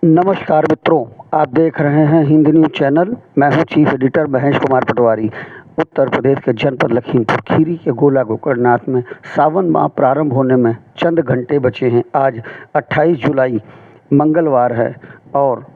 नमस्कार मित्रों, आप देख रहे हैं हिंद न्यूज़ चैनल। मैं हूं चीफ एडिटर महेश कुमार पटवारी। उत्तर प्रदेश के जनपद लखीमपुर खीरी के गोला गोकर्णनाथ में सावन माह प्रारंभ होने में चंद घंटे बचे हैं। आज 28 जुलाई मंगलवार है और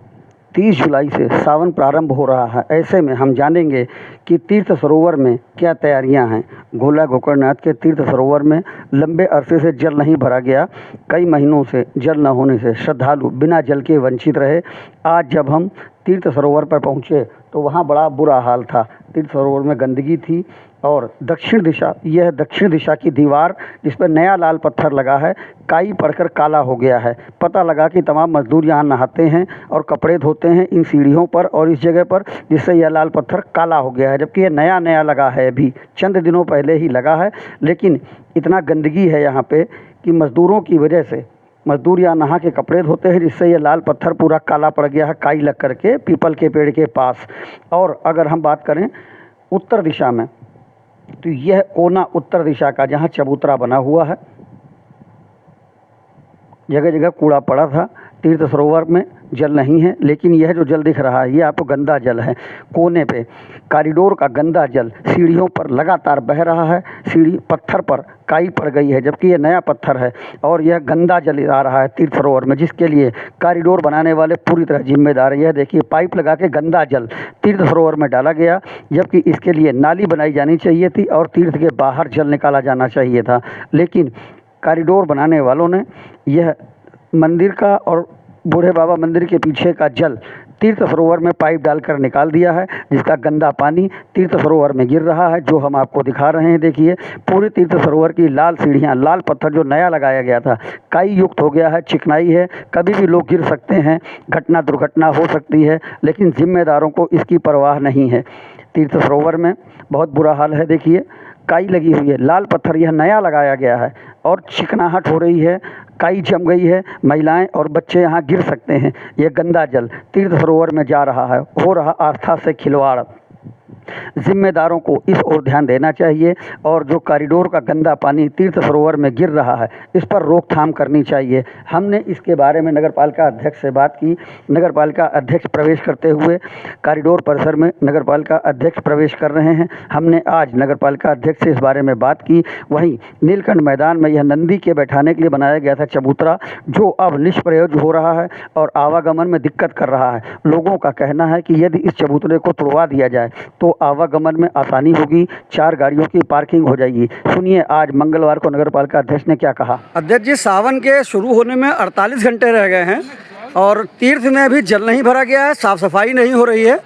30 जुलाई से सावन प्रारंभ हो रहा है। ऐसे में हम जानेंगे कि तीर्थ सरोवर में क्या तैयारियां हैं। गोला गोकर्णनाथ के तीर्थ सरोवर में लंबे अरसे से जल नहीं भरा गया। कई महीनों से जल न होने से श्रद्धालु बिना जल के वंचित रहे। आज जब हम तीर्थ सरोवर पर पहुंचे तो वहां बड़ा बुरा हाल था। तीर्थ सरोवर में गंदगी थी और दक्षिण दिशा की दीवार जिस पर नया लाल पत्थर लगा है, काई पड़कर काला हो गया है। पता लगा कि तमाम मजदूर यहाँ नहाते हैं और कपड़े धोते हैं इन सीढ़ियों पर और इस जगह पर, जिससे यह लाल पत्थर काला हो गया है। जबकि ये नया लगा है, अभी चंद दिनों पहले ही लगा है, लेकिन इतना गंदगी है यहाँ पे कि मजदूरों की वजह से मजदूर यहाँ नहा के कपड़े धोते हैं, जिससे ये लाल पत्थर पूरा काला पड़ गया है काई लग करके पीपल के पेड़ के पास। और अगर हम बात करें उत्तर दिशा में, तो यह कोना उत्तर दिशा का जहाँ चबूतरा बना हुआ है, जगह जगह कूड़ा पड़ा था। तीर्थ सरोवर में जल नहीं है, लेकिन यह जो जल दिख रहा है ये आपको गंदा जल है। कोने पे कॉरिडोर का गंदा जल सीढ़ियों पर लगातार बह रहा है। सीढ़ी पत्थर पर काई पड़ गई है, जबकि यह नया पत्थर है और यह गंदा जल आ रहा है तीर्थ सरोवर में, जिसके लिए कॉरिडोर बनाने वाले पूरी तरह जिम्मेदार है। यह देखिए, पाइप लगा के गंदा जल तीर्थ सरोवर में डाला गया, जबकि इसके लिए नाली बनाई जानी चाहिए थी और तीर्थ के बाहर जल निकाला जाना चाहिए था। लेकिन कॉरिडोर बनाने वालों ने यह मंदिर का और बूढ़े बाबा मंदिर के पीछे का जल तीर्थ सरोवर में पाइप डालकर निकाल दिया है, जिसका गंदा पानी तीर्थ सरोवर में गिर रहा है, जो हम आपको दिखा रहे हैं। देखिए, पूरे तीर्थ सरोवर की लाल सीढ़ियाँ, लाल पत्थर जो नया लगाया गया था, काई युक्त हो गया है, चिकनाई है, कभी भी लोग गिर सकते हैं, दुर्घटना हो सकती है, लेकिन जिम्मेदारों को इसकी परवाह नहीं है। तीर्थ सरोवर में बहुत बुरा हाल है। देखिए, काई लगी हुई है, लाल पत्थर यह नया लगाया गया है और चिकनाहट हो रही है, काई जम गई है, महिलाएं और बच्चे यहाँ गिर सकते हैं। यह गंदा जल तीर्थ सरोवर में जा रहा है, हो रहा आस्था से खिलवाड़। जिम्मेदारों को इस ओर ध्यान देना चाहिए और जो कॉरिडोर का गंदा पानी तीर्थ सरोवर में गिर रहा है, इस पर रोकथाम करनी चाहिए। हमने इसके बारे में नगरपालिका अध्यक्ष से बात की। नगरपालिका अध्यक्ष प्रवेश करते हुए कॉरिडोर परिसर में नगरपालिका अध्यक्ष प्रवेश कर रहे हैं। हमने आज नगरपालिका अध्यक्ष से इस बारे में बात की। वहीं नीलकंठ मैदान में यह नंदी के बैठाने के लिए बनाया गया था चबूतरा, जो अब निष्प्रयोज हो रहा है और आवागमन में दिक्कत कर रहा है। लोगों का कहना है कि यदि इस चबूतरे को तोड़वा दिया जाए तो आवागमन में आसानी होगी, 4 गाड़ियों की पार्किंग हो जाएगी। सुनिए आज मंगलवार को नगरपालिका अध्यक्ष ने क्या कहा। अध्यक्ष जी, सावन के शुरू होने में 48 घंटे रह गए हैं और तीर्थ में अभी जल नहीं भरा गया है, साफ सफाई नहीं हो रही है,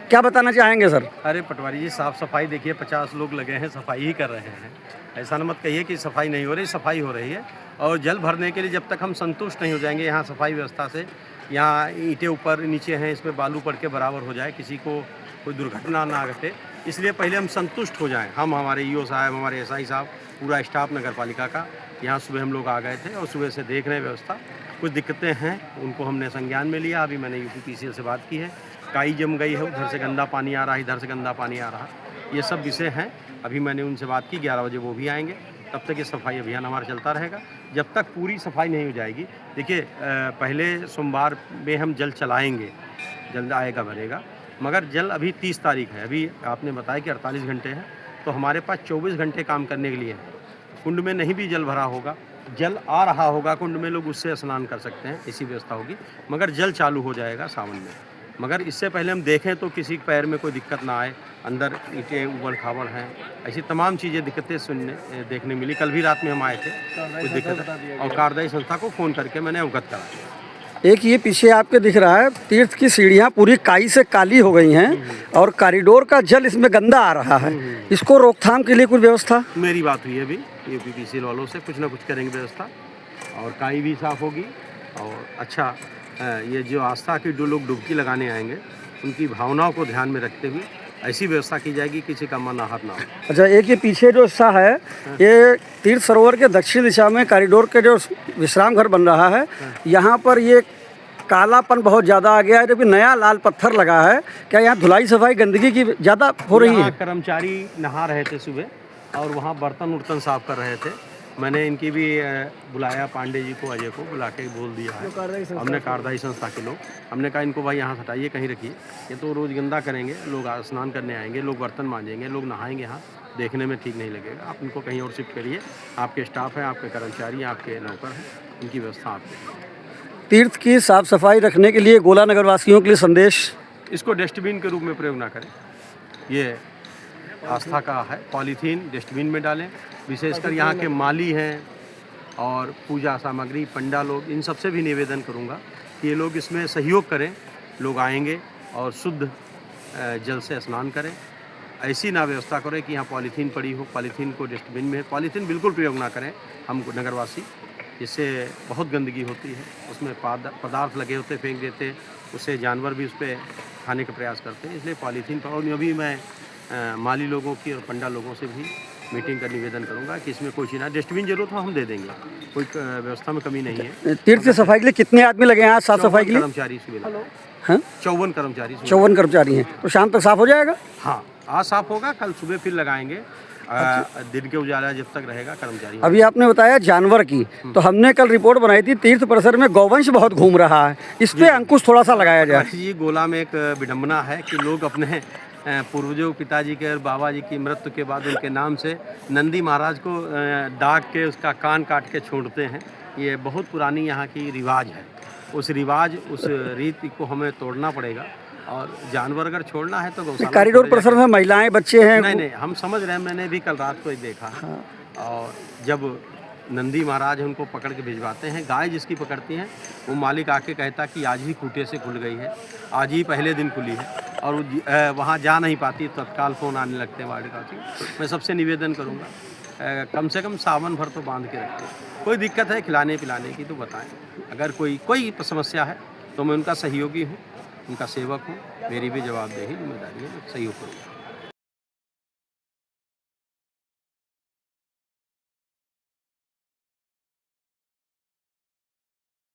क्या बताना चाहेंगे सर? अरे पटवारी जी, साफ सफाई देखिए, 50 लोग लगे हैं, सफाई ही कर रहे हैं। ऐसा न मत कहिए कि सफाई नहीं हो रही, सफाई हो रही है। और जल भरने के लिए जब तक हम संतुष्ट नहीं हो जाएंगे यहाँ सफाई व्यवस्था से, यहाँ ईंटें ऊपर नीचे हैं, इसमें बालू पड़ के बराबर हो जाए, किसी को कोई दुर्घटना ना घटे, इसलिए पहले हम संतुष्ट हो जाएं। हम, हमारे ईओ साहब, हमारे एसआई साहब, पूरा स्टाफ नगर पालिका का यहाँ सुबह हम लोग आ गए थे और सुबह से देख रहे हैं व्यवस्था। कुछ दिक्कतें हैं, उनको हमने संज्ञान में लिया। अभी मैंने यूपीपीसीएल से बात की है, काई जम गई है, उधर से गंदा पानी आ रहा है, इधर से गंदा पानी आ रहा है, ये सब विषय हैं। अभी मैंने उनसे बात की, 11 बजे वो भी आएंगे, तब तक ये सफाई अभियान हमारा चलता रहेगा जब तक पूरी सफाई नहीं हो जाएगी। देखिए, पहले सोमवार में हम जल चलाएँगे, जल्द आएगा भरेगा, मगर जल अभी 30 तारीख है। अभी आपने बताया कि 48 घंटे हैं, तो हमारे पास 24 घंटे काम करने के लिए है। कुंड में नहीं भी जल भरा होगा, जल आ रहा होगा कुंड में, लोग उससे स्नान कर सकते हैं, ऐसी व्यवस्था होगी। मगर जल चालू हो जाएगा सावन में। मगर इससे पहले हम देखें तो किसी के पैर में कोई दिक्कत ना आए, अंदर ईंटें उबड़ खाबड़ हैं, ऐसी तमाम चीज़ें दिक्कतें देखने मिली। कल भी रात में हम आए थे, कुछ दिक्कत, और कार्यदायी संस्था को फ़ोन करके मैंने अवगत करा दिया। एक ये पीछे आपके दिख रहा है, तीर्थ की सीढ़ियाँ पूरी काई से काली हो गई हैं और कॉरिडोर का जल इसमें गंदा आ रहा है, इसको रोकथाम के लिए कुछ व्यवस्था? मेरी बात हुई है अभी यूपीपीसीएल वालों से, कुछ ना कुछ करेंगे व्यवस्था, और काई भी साफ़ होगी। और अच्छा, ये जो आस्था की जो लोग डुबकी लगाने आएंगे, उनकी भावनाओं को ध्यान में रखते हुए ऐसी व्यवस्था की जाएगी, किसी का मन आहत ना हो। अच्छा, एक ये पीछे जो हिस्सा है, ये तीर्थ सरोवर के दक्षिण दिशा में कॉरिडोर के जो विश्राम घर बन रहा है, यहाँ पर ये कालापन बहुत ज़्यादा आ गया है, जबकि नया लाल पत्थर लगा है। क्या यहाँ धुलाई सफाई गंदगी की ज़्यादा हो रही है? कर्मचारी नहा रहे थे सुबह और वहाँ बर्तन उर्तन साफ कर रहे थे, मैंने इनकी भी बुलाया, पांडे जी को, अजय को बुला के बोल दिया है। हमने कार्यदायी संस्था के लोग, हमने कहा इनको भाई यहाँ से हटाइए, कहीं रखिए, ये तो रोज़ गंदा करेंगे, लोग स्नान करने आएंगे, लोग बर्तन मांजेंगे, लोग नहाएंगे, यहाँ देखने में ठीक नहीं लगेगा, आप इनको कहीं और शिफ्ट करिए। आपके स्टाफ हैं, आपके कर्मचारी हैं, आपके नौकर हैं, इनकी व्यवस्था आप करिए। तीर्थ की साफ सफाई रखने के लिए गोला नगर वासियों के लिए संदेश। इसको डस्टबिन के रूप में प्रयोग ना करें, ये आस्था का है। पॉलीथीन डस्टबिन में डालें। विशेषकर यहाँ के माली हैं और पूजा सामग्री, पंडा लोग, इन सबसे भी निवेदन करूँगा कि ये लोग इसमें सहयोग करें। लोग आएंगे और शुद्ध जल से स्नान करें। ऐसी ना व्यवस्था करें कि यहाँ पॉलीथीन पड़ी हो, पॉलीथीन को डस्टबिन में, पॉलीथीन बिल्कुल प्रयोग ना करें हम नगरवासी। इससे बहुत गंदगी होती है, उसमें पदार्थ लगे होते फेंक देते, उससे जानवर भी उस पर खाने का प्रयास करते हैं। इसलिए पॉलीथीन पर, और अभी मैं माली लोगों की और पंडा लोगों से भी मीटिंग का निवेदन करूंगा कि इसमें कोई चीज़ ना, डस्टबिन जरूरत हो हम दे देंगे, कोई व्यवस्था में कमी नहीं है। तीर्थ की सफाई के लिए कितने आदमी लगे हैं आज साफ सफाई के लिए? कर्मचारी सुबह हाँ, 54 कर्मचारी। 54 कर्मचारी हैं, तो शाम तक साफ हो जाएगा? हाँ, आज साफ होगा, कल सुबह फिर लगाएंगे। दिन के उजाला जब तक रहेगा कर्मचारी। अभी आपने बताया जानवर की, तो हमने कल रिपोर्ट बनाई थी तीर्थ परिसर में गौवंश बहुत घूम रहा है, इस पे अंकुश थोड़ा सा लगाया जाए। जी, गोला में एक विडम्बना है कि लोग अपने पूर्वजों, पिताजी के और बाबा जी की मृत्यु के बाद उनके नाम से नंदी महाराज को डाक के उसका कान काट के छोड़ते हैं। ये बहुत पुरानी यहाँ की रिवाज है। उस रिवाज, उस रीति को हमें तोड़ना पड़ेगा, और जानवर अगर छोड़ना है तो गौशाला। कॉरिडोर परिसर में महिलाएं, बच्चे हैं। नहीं, हम समझ रहे हैं, मैंने भी कल रात को ही देखा। हाँ। और जब नंदी महाराज उनको पकड़ के भिजवाते हैं, गाय जिसकी पकड़ती हैं वो मालिक आके कहता कि आज ही खूंटे से खुल गई है, आज ही पहले दिन खुली है, और वहाँ जा नहीं पाती, तत्काल फ़ोन आने लगते हैं वार्ड का। मैं सबसे निवेदन करूँगा कम से कम सावन भर तो बांध के रखें। कोई दिक्कत है खिलाने पिलाने की तो बताएं, अगर कोई समस्या है तो मैं उनका सहयोगी हूँ, उनका सेवक हूँ, मेरी भी जवाबदेही जिम्मेदारी है, मैं सहयोग करूँगा।